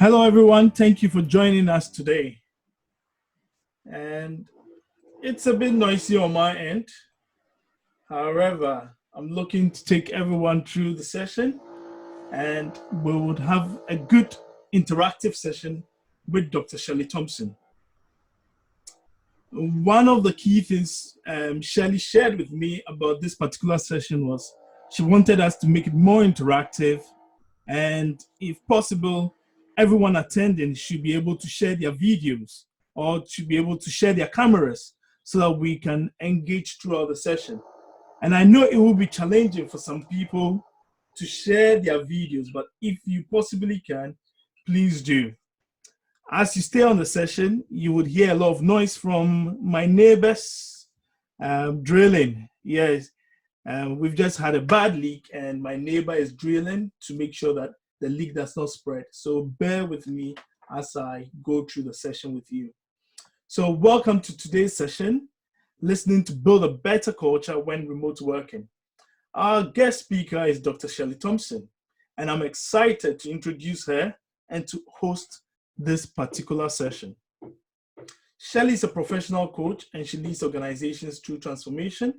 Hello, everyone. Thank you for joining us today. And it's a bit noisy on my end. However, I'm looking to take everyone through the session, and we would have a good interactive session with Dr. Shelley Thompson. One of the key things Shelley shared with me about this particular session was she wanted us to make it more interactive, and if possible, everyone attending should be able to share their videos or should be able to share their cameras so that we can engage throughout the session. And I know it will be challenging for some people to share their videos, but if you possibly can, please do. As you stay on the session, you would hear a lot of noise from my neighbors drilling. Yes, we've just had a bad leak and my neighbor is drilling to make sure that the leak does not spread. So bear with me as I go through the session with you. So welcome to today's session, listening to build a better culture when remote working. Our guest speaker is Dr. Shelley Thompson, and I'm excited to introduce her and to host this particular session. Shelley is a professional coach and she leads organizations through transformation.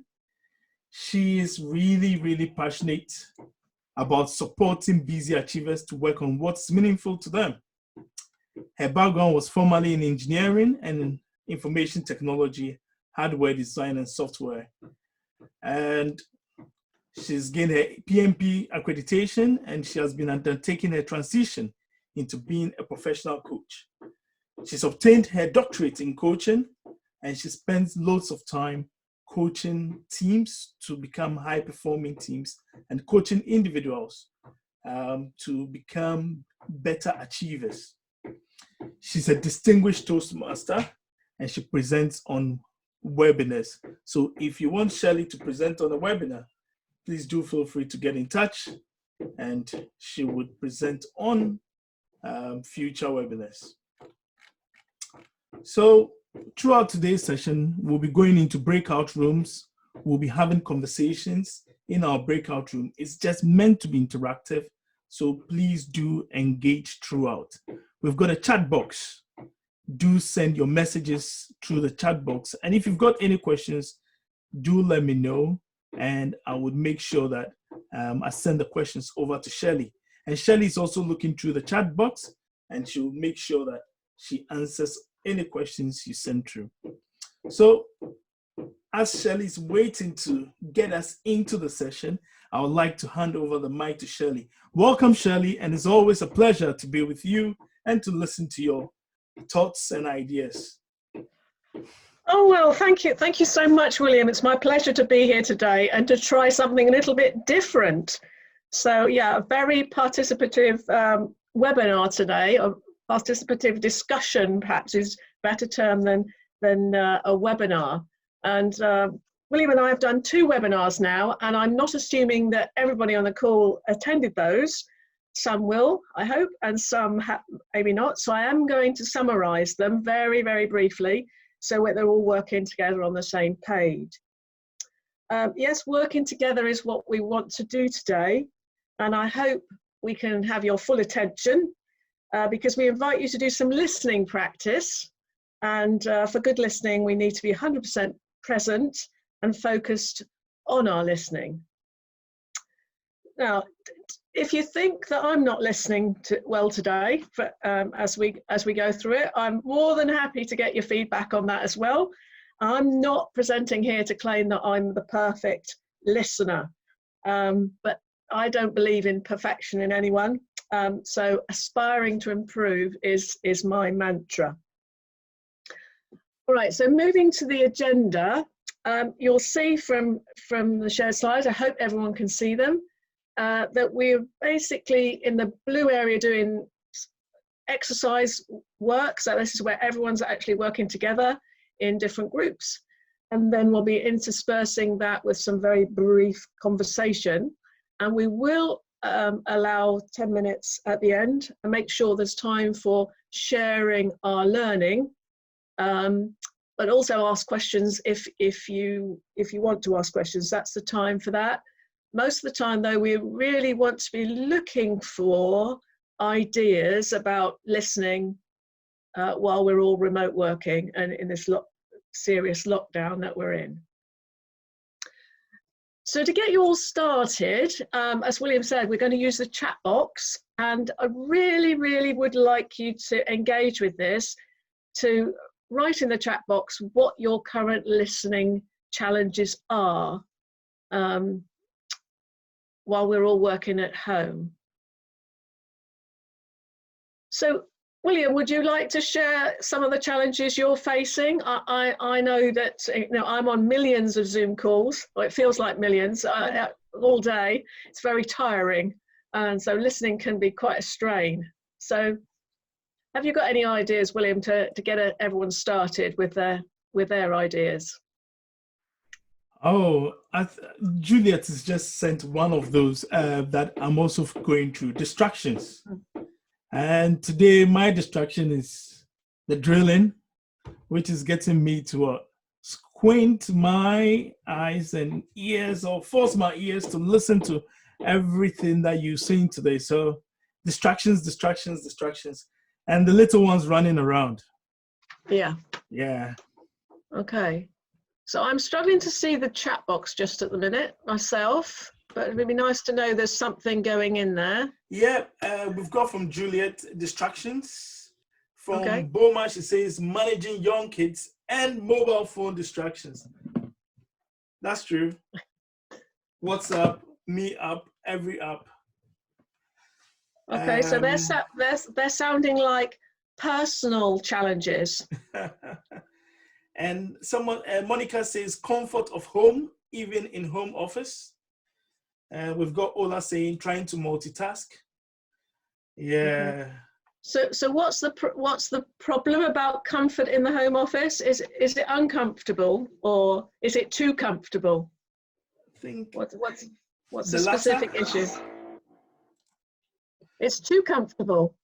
She is really passionate about supporting busy achievers to work on what's meaningful to them. Her background was formerly in engineering and information technology, hardware design and software. And she's gained her PMP accreditation and she has been undertaking her transition into being a professional coach. She's obtained her doctorate in coaching and she spends loads of time coaching teams to become high-performing teams and coaching individuals to become better achievers. She's a distinguished Toastmaster and she presents on webinars. So if you want Shelley to present on a webinar, please do feel free to get in touch and she would present on future webinars. So throughout today's session, we'll be going into breakout rooms. We'll be having conversations in our breakout room. It's just meant to be interactive, so please do engage throughout. We've got a chat box. Do send your messages through the chat box. And if you've got any questions, do let me know, and I would make sure that I send the questions over to Shelley. And Shelley is also looking through the chat box, and she'll make sure that she answers any questions you send through. So as Shelley's waiting to get us into the session, I would like to hand over the mic to Shelley. Welcome, Shelley, and it's always a pleasure to be with you and to listen to your thoughts and ideas. Oh, well, thank you. Thank you so much, William. It's my pleasure to be here today and to try something a little bit different. So yeah, a very participative webinar today. Participative discussion, perhaps, is a better term than a webinar. And William and I have done 2 webinars now, and I'm not assuming that everybody on the call attended those. Some will, I hope, and some maybe not. So I am going to summarize them very briefly so that they're all working together on the same page. Yes, working together is what we want to do today, and I hope we can have your full attention. Because we invite you to do some listening practice. And for good listening, we need to be 100% present and focused on our listening. Now, if you think that I'm not listening well today, as we go through it, I'm more than happy to get your feedback on that as well. I'm not presenting here to claim that I'm the perfect listener, but I don't believe in perfection in anyone. So aspiring to improve is my mantra. All right, so moving to the agenda, you'll see from the shared slides, I hope everyone can see them, that we're basically in the blue area doing exercise work. So this is where everyone's actually working together in different groups. And then we'll be interspersing that with some very brief conversation. And we will allow 10 minutes at the end and make sure there's time for sharing our learning, but also ask questions if you want to ask questions. That's the time for that. Most of the time, though, we really want to be looking for ideas about listening while we're all remote working and in this serious lockdown that we're in. So to get you all started, as William said, we're going to use the chat box, and I really, really would like you to engage with this, to write in the chat box what your current listening challenges are while we're all working at home. So, William, would you like to share some of the challenges you're facing? I know that I'm on millions of Zoom calls, or it feels like millions all day. It's very tiring, and so listening can be quite a strain. So have you got any ideas, William, to get everyone started with their ideas? Oh, Juliet has just sent one of those that I'm also going through, distractions. And today my distraction is the drilling, which is getting me to squint my eyes and ears, or force my ears to listen to everything that you're saying today. So distractions, distractions, distractions, and the little ones running around. Yeah. Yeah. Okay. So I'm struggling to see the chat box just at the minute myself, but it would be nice to know there's something going in there. Yeah, we've got from Juliet, distractions. From Boma, she says managing young kids and mobile phone distractions. That's true. WhatsApp, me up, every app. Okay, so they're sounding like personal challenges. And someone, Monica says comfort of home, even in home office. We've got Ola saying trying to multitask. Yeah. So what's the problem about comfort in the home office? Is it uncomfortable, or is it too comfortable? I think what's the specific issue? It's too comfortable.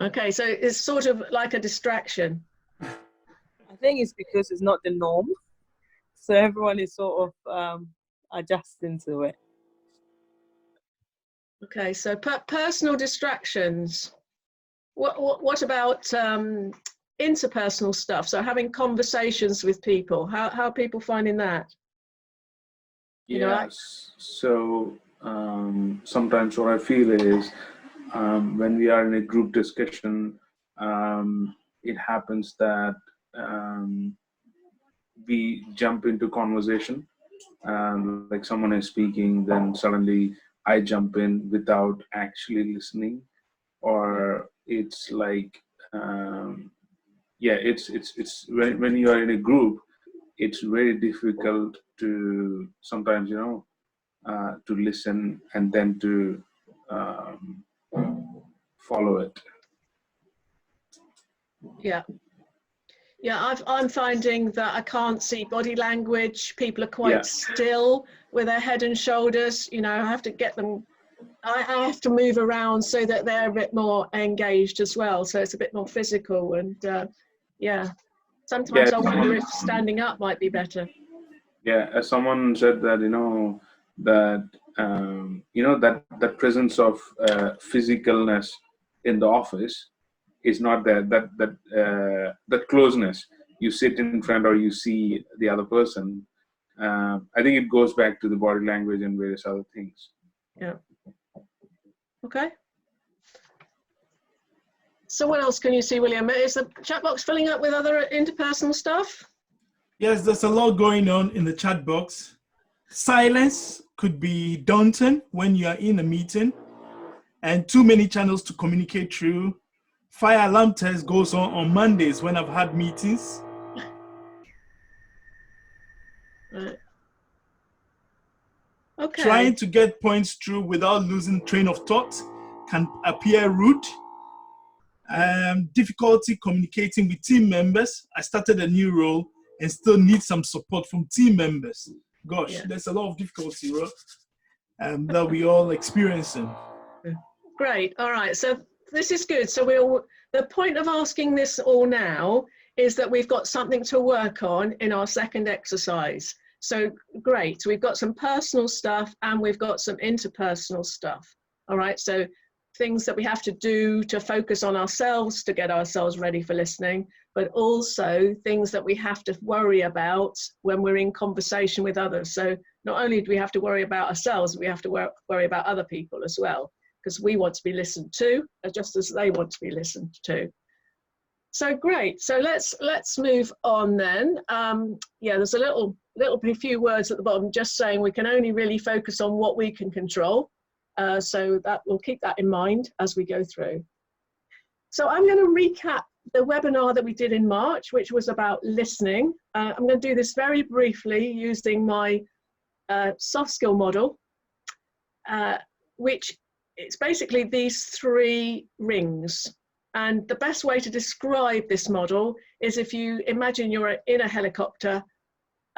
Okay, so it's sort of like a distraction. I think it's because it's not the norm, so everyone is sort of adjusting to it. Okay, so personal distractions. What about interpersonal stuff? So having conversations with people. How are people finding that? Yes. So sometimes what I feel is when we are in a group discussion, it happens that we jump into conversation. Like someone is speaking, then suddenly I jump in without actually listening, or it's like it's when you are in a group, it's very difficult to sometimes to listen and then to follow it. Yeah, I'm finding that I can't see body language. People are quite still with their head and shoulders. I have to get them, I have to move around so that they're a bit more engaged as well. So it's a bit more physical, and sometimes I wonder if standing up might be better. Yeah, as someone said that, that presence of physicalness in the office is not there. That closeness, you sit in front or you see the other person. I think it goes back to the body language and various other things. Yeah. Okay. So what else can you see, William? Is the chat box filling up with other interpersonal stuff? Yes, there's a lot going on in the chat box. Silence could be daunting when you are in a meeting, and too many channels to communicate through. Fire alarm test goes on Mondays when I've had meetings. Right. Okay. Trying to get points through without losing train of thought can appear rude. Difficulty communicating with team members. I started a new role and still need some support from team members. Gosh, there's a lot of difficulty, right? That we all experiencing. Great. All right. So this is good. So the point of asking this all now is that we've got something to work on in our second exercise. So great, so we've got some personal stuff and we've got some interpersonal stuff. All right, so things that we have to do to focus on ourselves to get ourselves ready for listening, but also things that we have to worry about when we're in conversation with others. So not only do we have to worry about ourselves, we have to worry about other people as well, because we want to be listened to just as they want to be listened to. So great, so let's move on then. Yeah, there's a few words at the bottom just saying we can only really focus on what we can control. So that we'll keep that in mind as we go through. So I'm going to recap the webinar that we did in March, which was about listening. I'm going to do this very briefly using my soft skill model, which it's basically these 3 rings. And the best way to describe this model is if you imagine you're in a helicopter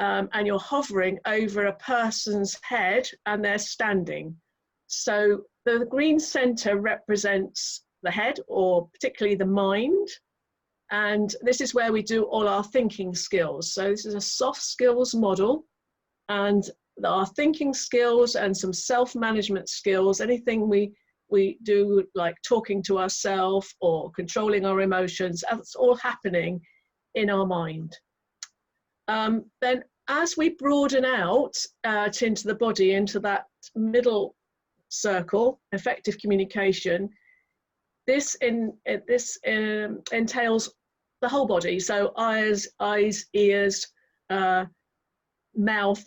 and you're hovering over a person's head and they're standing. So the green center represents the head, or particularly the mind. And this is where we do all our thinking skills. So this is a soft skills model, and our thinking skills and some self-management skills, anything we do like talking to ourselves or controlling our emotions, that's all happening in our mind. Then as we broaden out into the body, into that middle circle, effective communication, this entails the whole body. So eyes, ears, mouth,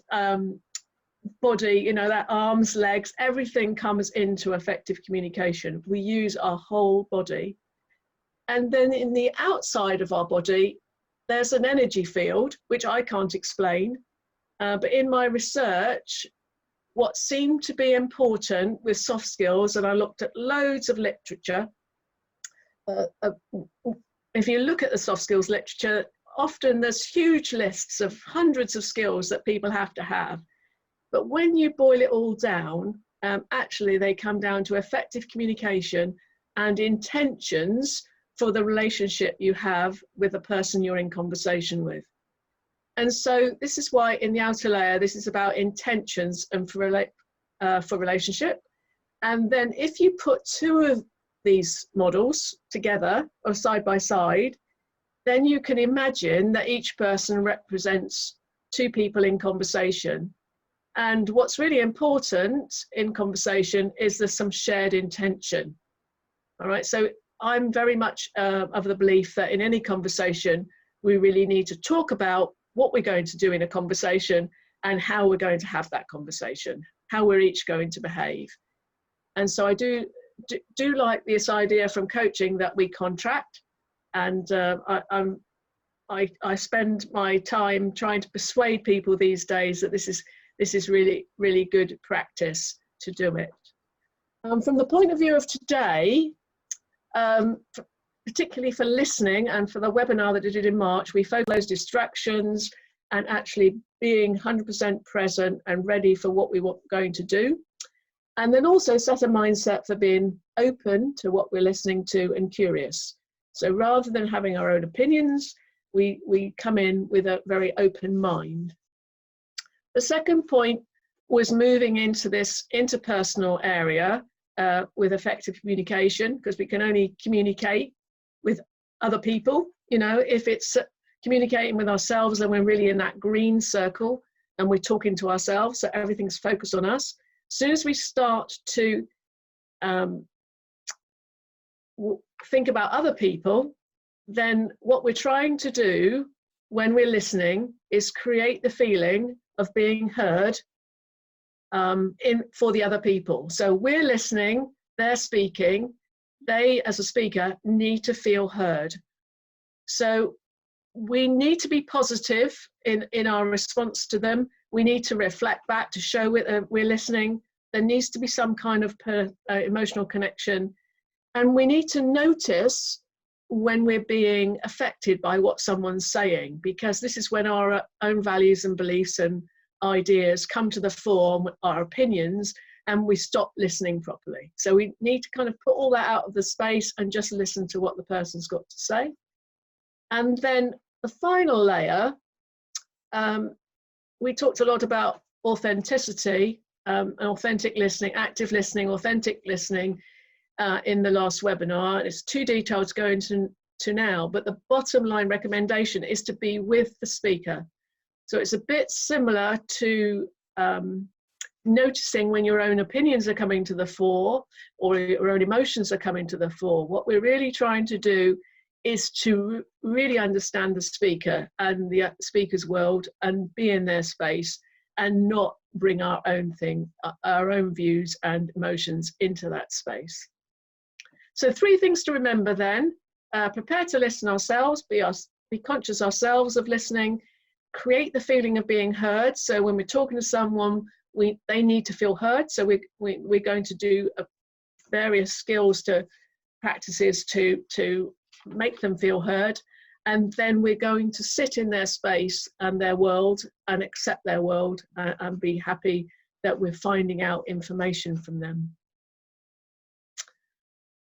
body, you know, that arms, legs, everything comes into effective communication. We use our whole body. And then in the outside of our body, there's an energy field, which I can't explain. But in my research, what seemed to be important with soft skills, and I looked at loads of literature, if you look at the soft skills literature, often there's huge lists of hundreds of skills that people have to have. But when you boil it all down, actually they come down to effective communication and intentions for the relationship you have with the person you're in conversation with. And so this is why in the outer layer, this is about intentions and for relationship. And then if you put 2 of these models together or side by side, then you can imagine that each person represents 2 people in conversation. And what's really important in conversation is there's some shared intention. All right, so I'm very much of the belief that in any conversation, we really need to talk about what we're going to do in a conversation and how we're going to have that conversation, how we're each going to behave. And so I do like this idea from coaching that we contract, and I spend my time trying to persuade people these days that this is really, really good practice to do it. From the point of view of today, particularly for listening and for the webinar that I did in March, we focused on those distractions and actually being 100% present and ready for what we were going to do. And then also set a mindset for being open to what we're listening to and curious. So rather than having our own opinions, we come in with a very open mind. The second point was moving into this interpersonal area with effective communication, because we can only communicate with other people. You know, if it's communicating with ourselves, then we're really in that green circle and we're talking to ourselves, so everything's focused on us. As soon as we start to think about other people, then what we're trying to do when we're listening is create the feeling of being heard for the other people. So we're listening, they're speaking, they as a speaker need to feel heard. So we need to be positive in our response to them. We need to reflect back to show we're listening. There needs to be some kind of emotional connection. And we need to notice when we're being affected by what someone's saying, because this is when our own values and beliefs and ideas come to the fore, our opinions, and we stop listening properly. So we need to kind of put all that out of the space and just listen to what the person's got to say. And then the final layer we talked a lot about authenticity, and authentic listening, active listening, authentic listening in the last webinar. It's too detailed to go into now, but the bottom line recommendation is to be with the speaker. So it's a bit similar to noticing when your own opinions are coming to the fore or your own emotions are coming to the fore. What we're really trying to do is to really understand the speaker and the speaker's world and be in their space and not bring our own our own views and emotions into that space. So 3 things to remember then: prepare to listen ourselves, be conscious ourselves of listening, create the feeling of being heard. So when we're talking to someone, they need to feel heard. So we're going to do various skills practices to make them feel heard. And then we're going to sit in their space and their world and accept their world and be happy that we're finding out information from them.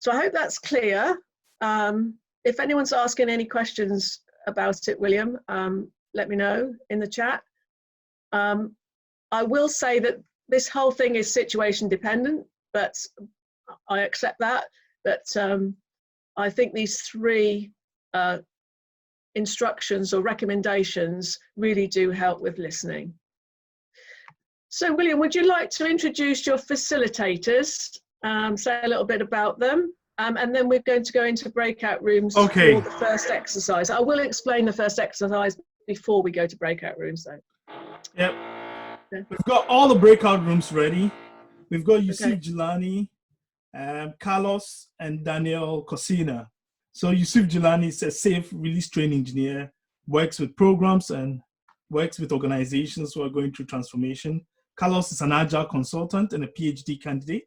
So I hope that's clear. If anyone's asking any questions about it, William, let me know in the chat. I will say that this whole thing is situation dependent, but I accept that. But I think these 3 instructions or recommendations really do help with listening. So William, would you like to introduce your facilitators, say a little bit about them, and then we're going to go into breakout rooms for the first exercise. I will explain the first exercise before we go to breakout rooms though. Yep. We've got all the breakout rooms ready. We've got Yusuf Okay. Jilani, Carlos, and Daniel Cosina. So Yusuf Jilani is a safe release training engineer, works with programs and works with organizations who are going through transformation. Carlos is an agile consultant and a PhD candidate,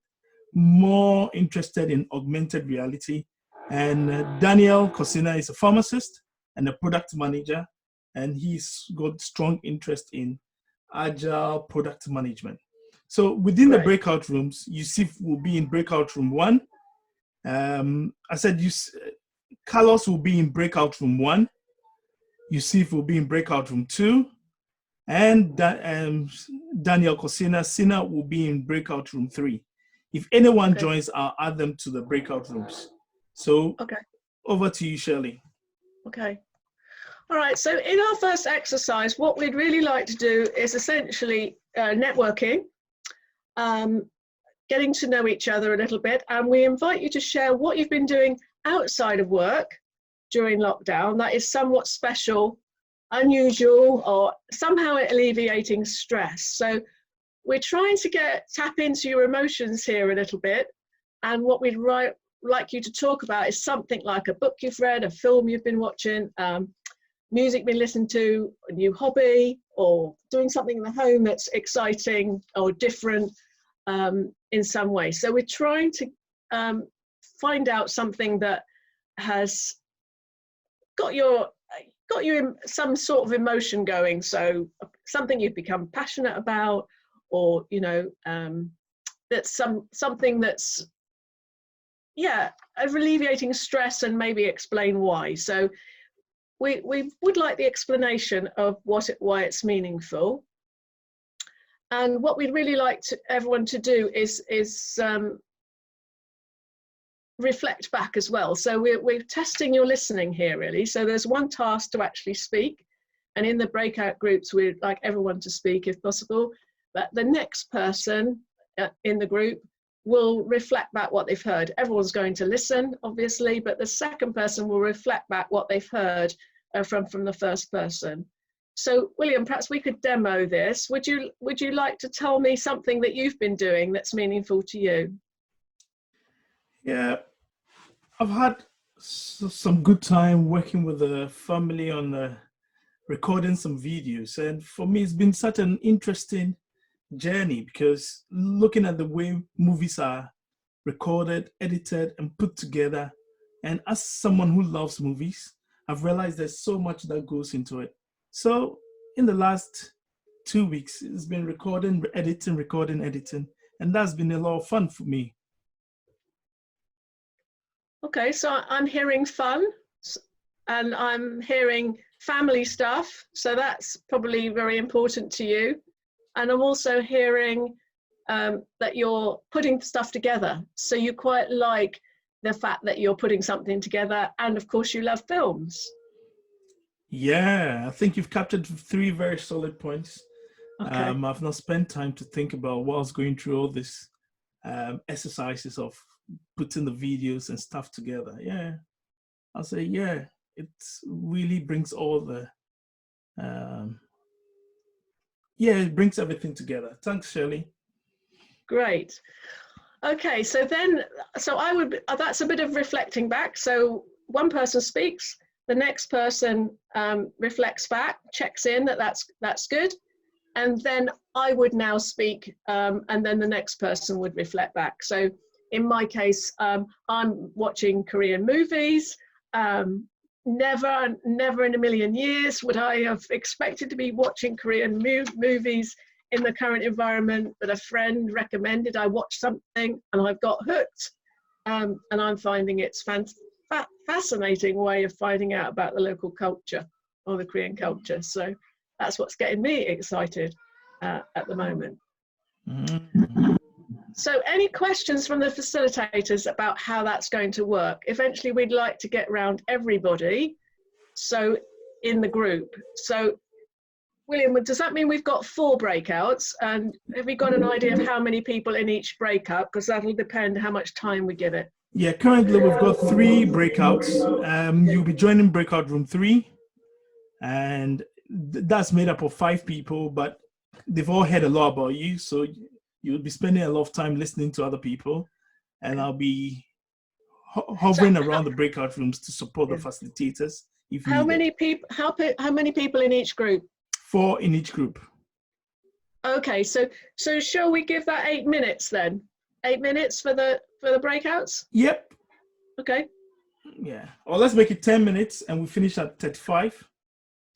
more interested in augmented reality. And Daniel Cosina is a pharmacist and a product manager, and he's got strong interest in agile product management. So within the breakout rooms, Yusuf will be in breakout room 1. I said Carlos will be in breakout room 1. Yusuf will be in breakout room 2. And Daniel Cosina will be in breakout room 3. If anyone joins, I'll add them to the breakout rooms. So over to you, Shirley. Okay. All right, so in our first exercise, what we'd really like to do is essentially networking, getting to know each other a little bit, and we invite you to share what you've been doing outside of work during lockdown that is somewhat special, unusual, or somehow alleviating stress. So we're trying to tap into your emotions here a little bit, and what we'd like you to talk about is something like a book you've read, a film you've been watching, music been listened to, a new hobby, or doing something in the home that's exciting or different in some way. So we're trying to find out something that has got you in some sort of emotion going. So something you've become passionate about, or that's something that's alleviating stress, and maybe explain why. So we would like the explanation of why it's meaningful. And what we'd really like everyone to do is reflect back as well. So we're testing your listening here, really. So there's one task to actually speak, and in the breakout groups we'd like everyone to speak if possible, but the next person in the group will reflect back what they've heard. Everyone's going to listen, obviously, but the second person will reflect back what they've heard from the first person. So William, perhaps we could demo this. Would you like to tell me something that you've been doing that's meaningful to you? Yeah, I've had some good time working with the family on recording some videos, and for me it's been such an interesting journey, because looking at the way movies are recorded, edited, and put together, and as someone who loves movies, I've realized there's so much that goes into it. So in the last 2 weeks, it's been recording, editing, and that's been a lot of fun for me. Okay, so I'm hearing fun, and I'm hearing family stuff, so that's probably very important to you. And I'm also hearing that you're putting stuff together, so you quite like the fact that you're putting something together, and of course you love films. Yeah, I think you've captured 3 very solid points. Okay. I've not spent time to think about what I was going through all this exercises of putting the videos and stuff together. Yeah, I'll say, yeah, it really brings all the, yeah, it brings everything together. Thanks, Shirley. Great. Okay, so then, that's a bit of reflecting back. So one person speaks, the next person reflects back, checks in that that's good. And then I would now speak, and then the next person would reflect back. So in my case, I'm watching Korean movies. Never in a million years would I have expected to be watching Korean movies in the current environment, but a friend recommended I watch something and I've got hooked. And I'm finding it's fascinating way of finding out about the local culture or the Korean culture. So that's what's getting me excited at the moment. Mm-hmm. So any questions from the facilitators about how that's going to work? Eventually we'd like to get around everybody, so in the group. So William, does that mean we've got 4 breakouts? And have we got an idea of how many people in each breakout? Because that'll depend how much time we give it. Yeah, currently we've got 3 breakouts. You'll be joining breakout room 3, and that's made up of 5 people, but they've all heard a lot about you, so you'll be spending a lot of time listening to other people, and I'll be hovering around the breakout rooms to support the facilitators if How needed. many people in each group? 4 in each group. Okay, so shall we give that 8 minutes then? 8 minutes for the breakouts? Yep. Okay. Yeah. Or let's make it 10 minutes and we finish at 35.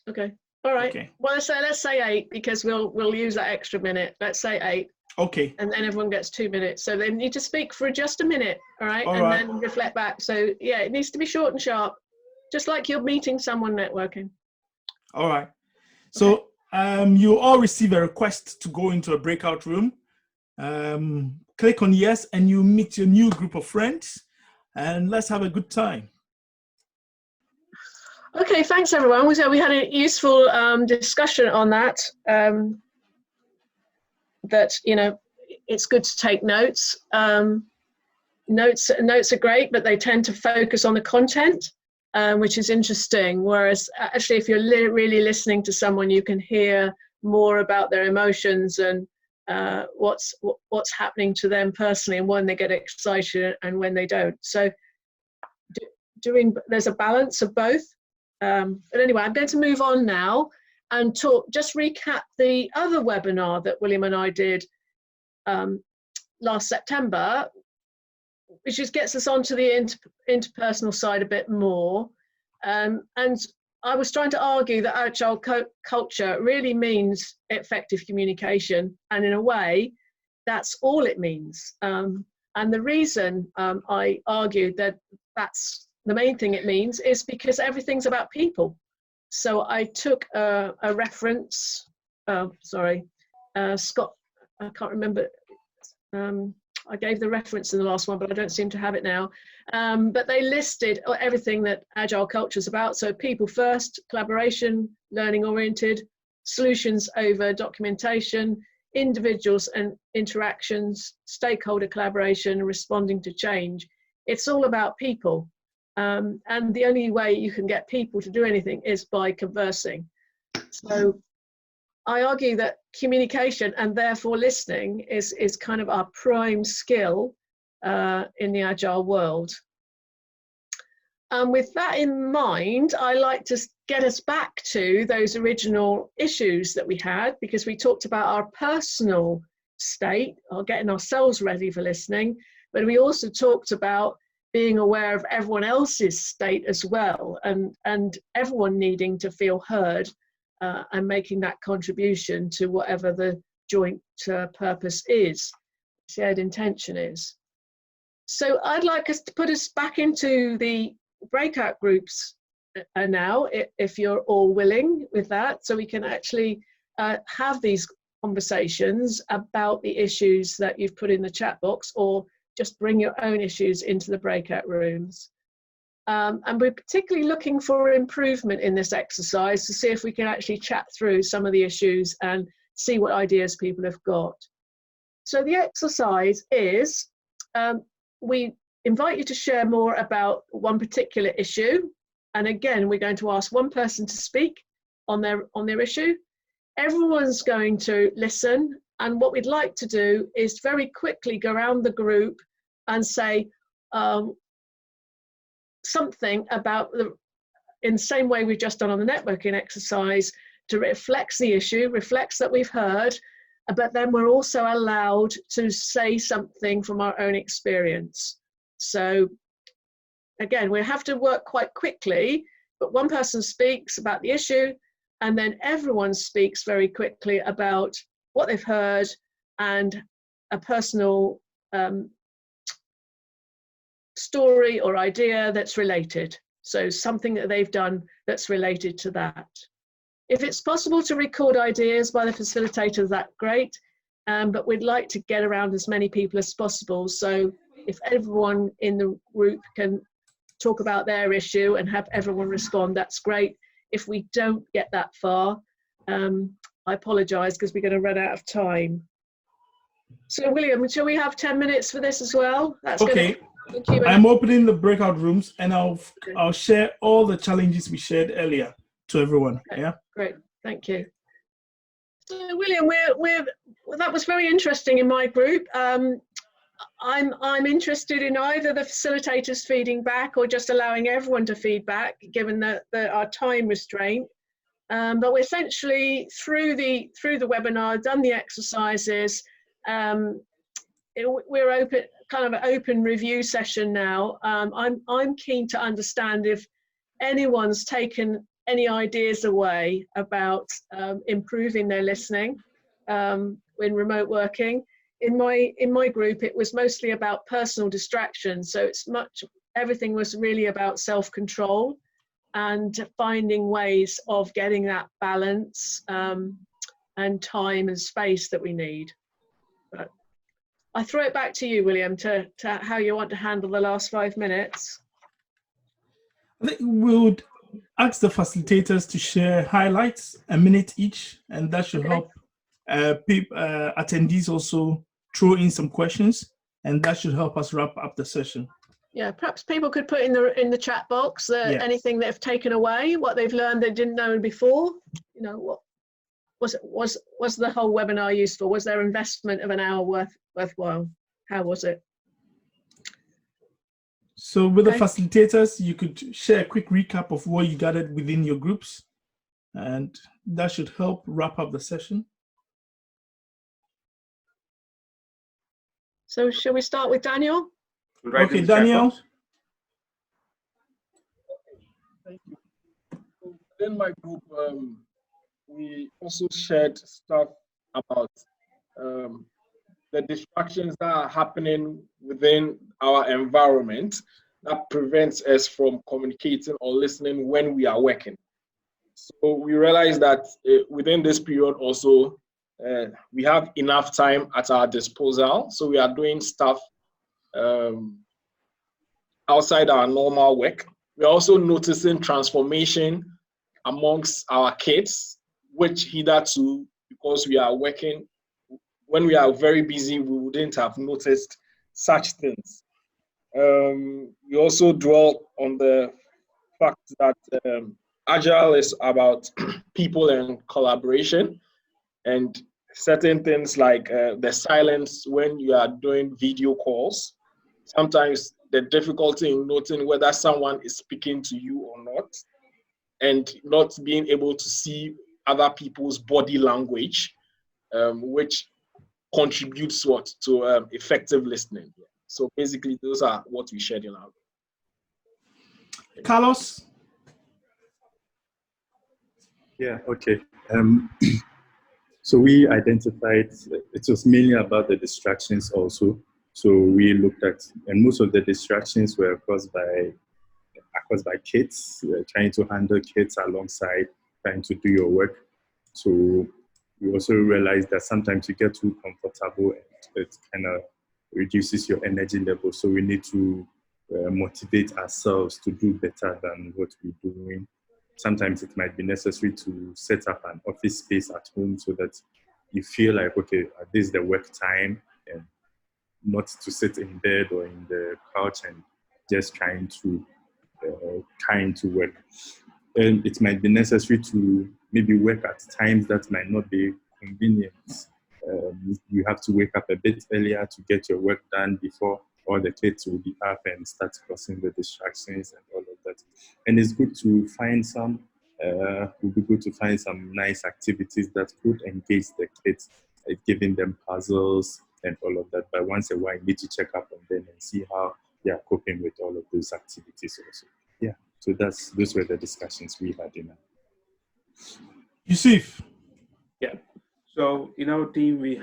Okay. All right. Okay. Well, let's say 8 because we'll use that extra minute. Let's say 8. Okay. And then everyone gets 2 minutes. So they need to speak for just a minute, all right? All and right. then reflect back. So yeah, it needs to be short and sharp, just like you're meeting someone networking. All right. So you all receive a request to go into a breakout room. Click on yes, and you meet your new group of friends, and let's have a good time. Okay, thanks everyone. So we had a useful discussion on that. That, you know, it's good to take notes. Notes are great, but they tend to focus on the content, which is interesting. Whereas actually, if you're really listening to someone, you can hear more about their emotions and what's happening to them personally, and when they get excited and when they don't. So there's a balance of both. But anyway, I'm going to move on now and just recap the other webinar that William and I did last September, which just gets us onto the interpersonal side a bit more. And I was trying to argue that Agile culture really means effective communication, and in a way, that's all it means. And the reason I argued that that's the main thing it means is because everything's about people. So I took a reference, Scott, I can't remember, I gave the reference in the last one, but I don't seem to have it now. But they listed everything that Agile culture is about. So people first, collaboration, learning oriented, solutions over documentation, individuals and interactions, stakeholder collaboration, responding to change. It's all about people. And the only way you can get people to do anything is by conversing. So I argue that communication and therefore listening is kind of our prime skill in the Agile world. And with that in mind, I like to get us back to those original issues that we had, because we talked about our personal state or getting ourselves ready for listening, but we also talked about being aware of everyone else's state as well, and everyone needing to feel heard and making that contribution to whatever the joint purpose is, shared intention is. So I'd like us to put us back into the breakout groups now, if you're all willing with that, so we can actually have these conversations about the issues that you've put in the chat box, or just bring your own issues into the breakout rooms. And we're particularly looking for improvement in this exercise to see if we can actually chat through some of the issues and see what ideas people have got. So the exercise is, we invite you to share more about one particular issue. And again, we're going to ask one person to speak on their issue. Everyone's going to listen. And what we'd like to do is very quickly go around the group and say something about in the same way we've just done on the networking exercise, to reflect the issue, reflects that we've heard, but then we're also allowed to say something from our own experience. So again, we have to work quite quickly, but one person speaks about the issue, and then everyone speaks very quickly about what they've heard and a personal story or idea that's related. So something that they've done that's related to that. If it's possible to record ideas by the facilitator, that's great, but we'd like to get around as many people as possible. So if everyone in the group can talk about their issue and have everyone respond, that's great. If we don't get that far, I apologise, because we're going to run out of time. So William, shall we have 10 minutes for this as well? That's okay. I'm opening the breakout rooms, and I'll share all the challenges we shared earlier to everyone. Okay. Yeah. Great. Thank you. So William, that was very interesting in my group. I'm interested in either the facilitators feeding back or just allowing everyone to feed back, given our time restraint. But we're essentially through the webinar, done the exercises. We're open, kind of an open review session now. I'm keen to understand if anyone's taken any ideas away about improving their listening when remote working. In my group, it was mostly about personal distraction. So everything was really about self-control and finding ways of getting that balance and time and space that we need. But I throw it back to you, William, to how you want to handle the last 5 minutes. I think we would ask the facilitators to share highlights, a minute each, and that should help attendees also throw in some questions, and that should help us wrap up the session. Yeah, perhaps people could put in the chat box anything they've taken away, what they've learned they didn't know before. You know, what was the whole webinar useful? Was their investment of an hour worthwhile? How was it? So with the facilitators, you could share a quick recap of what you gathered within your groups, and that should help wrap up the session. So shall we start with Daniel? Okay, Daniel. Thank you. Within my group, we also shared stuff about the distractions that are happening within our environment that prevents us from communicating or listening when we are working. So we realized that within this period also, we have enough time at our disposal. So we are doing stuff outside our normal work. We're also noticing transformation amongst our kids, which hitherto, because we are working, when we are very busy, we wouldn't have noticed such things. We also dwell on the fact that Agile is about people and collaboration, and certain things like the silence when you are doing video calls. Sometimes the difficulty in noting whether someone is speaking to you or not, and not being able to see other people's body language, which contributes to effective listening. So basically, those are what we shared in our group. Carlos? Yeah, okay. So we identified, it was mainly about the distractions also. So we looked at, and most of the distractions were caused by caused by kids, trying to handle kids alongside trying to do your work. So we also realize that sometimes you get too comfortable and it kind of reduces your energy level. So we need to motivate ourselves to do better than what we're doing. Sometimes it might be necessary to set up an office space at home so that you feel like, okay, this is the work time, and not to sit in bed or in the couch and just trying to work. And it might be necessary to maybe work at times that might not be convenient. You have to wake up a bit earlier to get your work done before all the kids will be up and start causing the distractions and all of that. And it's good to find some, would be good to find some nice activities that could engage the kids, like giving them puzzles and all of that. But once in a while, you need to check up on them and see how they are coping with all of those activities also. Yeah, so those were the discussions we had in Yusuf. Yeah. So in our team, we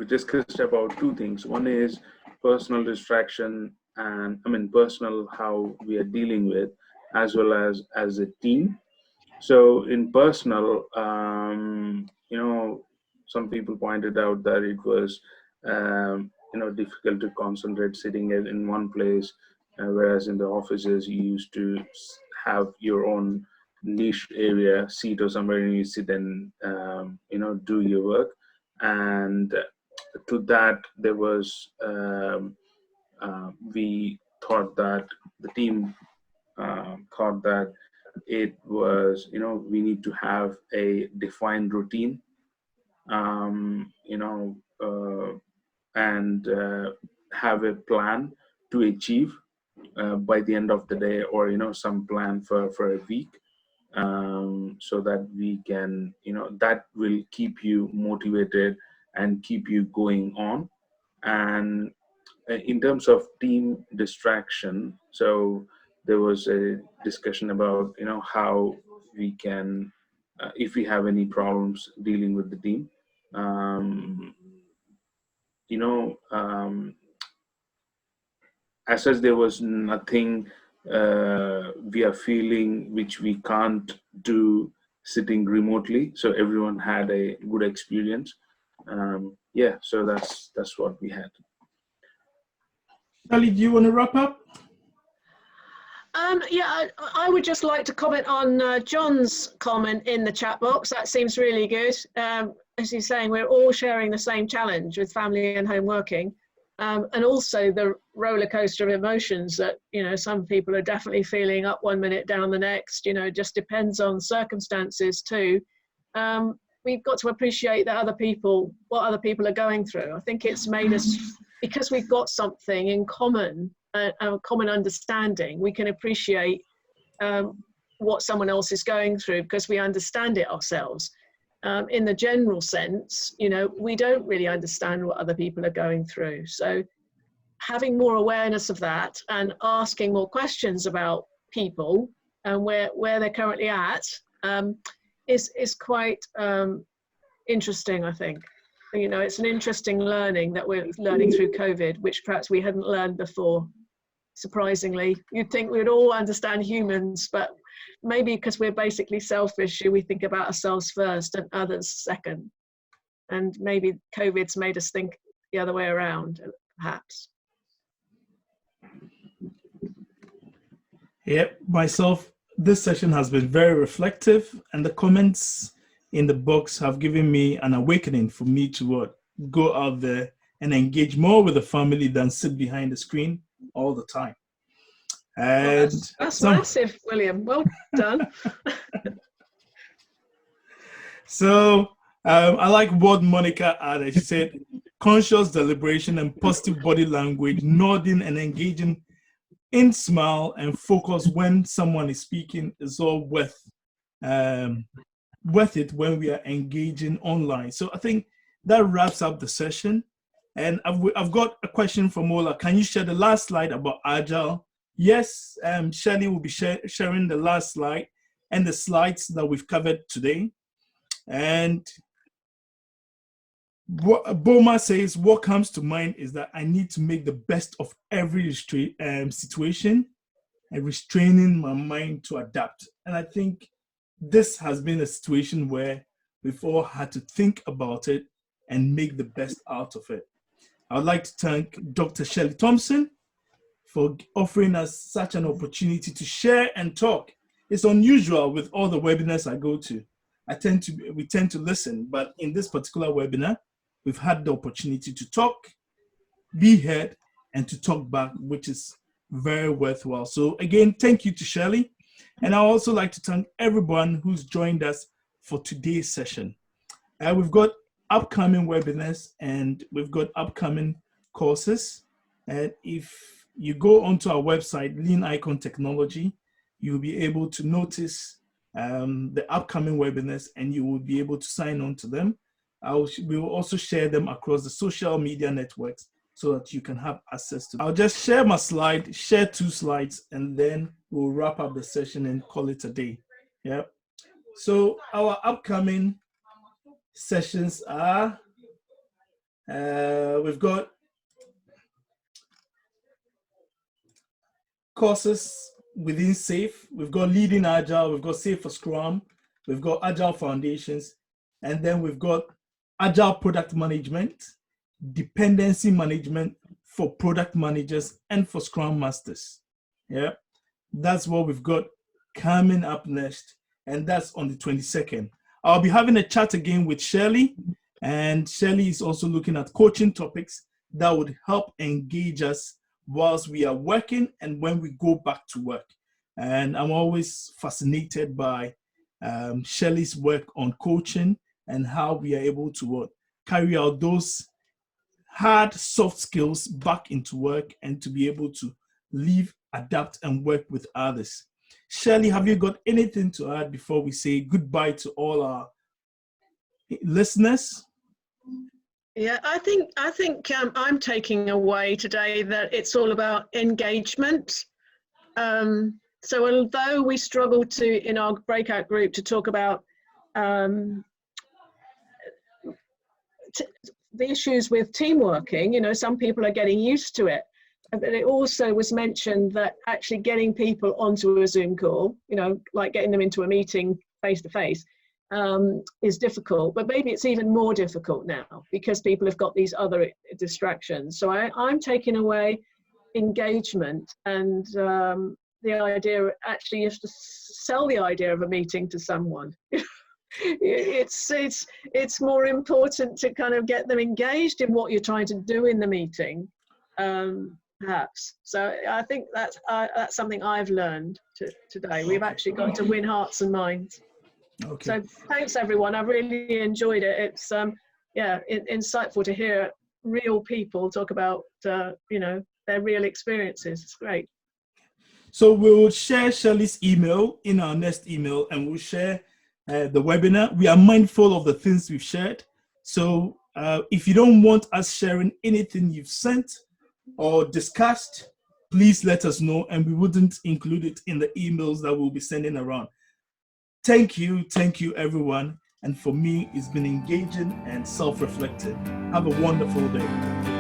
discussed about two things. One is personal distraction and personal, how we are dealing with, as well as a team. So in personal, some people pointed out that it was, difficult to concentrate sitting in one place, whereas in the offices you used to have your own niche area, seat or somewhere, and you sit and do your work. And to that, there was we thought that the team thought that it was, we need to have a defined routine, and have a plan to achieve by the end of the day, or some plan for a week, so that we can, that will keep you motivated and keep you going on. And in terms of team distraction, so there was a discussion about how we can, if we have any problems dealing with the team, as such there was nothing we are feeling which we can't do sitting remotely, so everyone had a good experience. Yeah, so that's what we had. Sally, do you want to wrap up? Yeah, I would just like to comment on John's comment in the chat box. That seems really good. As he's saying, we're all sharing the same challenge with family and home working, and also the roller coaster of emotions that, some people are definitely feeling up one minute, down the next. It just depends on circumstances too. We've got to appreciate that what other people are going through. I think it's made us, because we've got something in common, a common understanding, we can appreciate what someone else is going through because we understand it ourselves. In the general sense, we don't really understand what other people are going through. So having more awareness of that and asking more questions about people and where they're currently at is quite interesting, I think. It's an interesting learning that we're learning through COVID, which perhaps we hadn't learned before. Surprisingly, you'd think we'd all understand humans, but maybe because we're basically selfish, we think about ourselves first and others second. And maybe COVID's made us think the other way around, perhaps. Yep, myself, this session has been very reflective, and the comments in the box have given me an awakening for me to go out there and engage more with the family than sit behind the screen all the time. And that's massive, William. Well done. So I like what Monica added. She said, conscious deliberation and positive body language, nodding and engaging in smile and focus when someone is speaking is all worth it when we are engaging online. So I think that wraps up the session. And I've got a question from Ola. Can you share the last slide about Agile? Yes, Shelley will be sharing the last slide and the slides that we've covered today. And what Boma says, what comes to mind is that I need to make the best of every situation. and restraining my mind to adapt. And I think this has been a situation where we've all had to think about it and make the best out of it. I would like to thank Dr. Shelley Thompson for offering us such an opportunity to share and talk. It's unusual with all the webinars I go to. We tend to listen, but in this particular webinar, we've had the opportunity to talk, be heard, and to talk back, which is very worthwhile. So again, thank you to Shelley. And I also like to thank everyone who's joined us for today's session. We've got upcoming webinars and we've got upcoming courses. And if you go onto our website, Lean Icon Technology, you'll be able to notice the upcoming webinars and you will be able to sign on to them. We will also share them across the social media networks so that you can have access to them. I'll just share my slide, share 2 slides, and then we'll wrap up the session and call it a day. Yeah. So our upcoming sessions are, we've got courses within SAFE, we've got Leading Agile, we've got SAFE for Scrum, we've got Agile Foundations, and then we've got Agile Product Management, Dependency Management for Product Managers and for Scrum Masters. Yeah, that's what we've got coming up next, and that's on the 22nd. I'll be having a chat again with Shelley, and Shelley is also looking at coaching topics that would help engage us whilst we are working and when we go back to work. And I'm always fascinated by Shelley's work on coaching and how we are able to carry out those hard, soft skills back into work and to be able to live, adapt, and work with others. Shelley, have you got anything to add before we say goodbye to all our listeners? Yeah, I think I'm taking away today that it's all about engagement. So although we struggle to, in our breakout group, to talk about the issues with team working, you know, some people are getting used to it. But it also was mentioned that actually getting people onto a Zoom call, you know, like getting them into a meeting face to face, is difficult. But maybe it's even more difficult now because people have got these other distractions. So I'm taking away engagement and the idea, actually, you have to sell the idea of a meeting to someone. It's more important to kind of get them engaged in what you're trying to do in the meeting, perhaps. So I think that's something I've learned today. We've actually got to win hearts and minds. Okay. So thanks everyone. I've really enjoyed it. It's insightful to hear real people talk about you know, their real experiences. It's great. So we'll share Shelley's email in our next email, and we'll share the webinar. We are mindful of the things we've shared. So if you don't want us sharing anything you've sent or discussed, please let us know, and we wouldn't include it in the emails that we'll be sending around. Thank you everyone. And for me, it's been engaging and self-reflective. Have a wonderful day.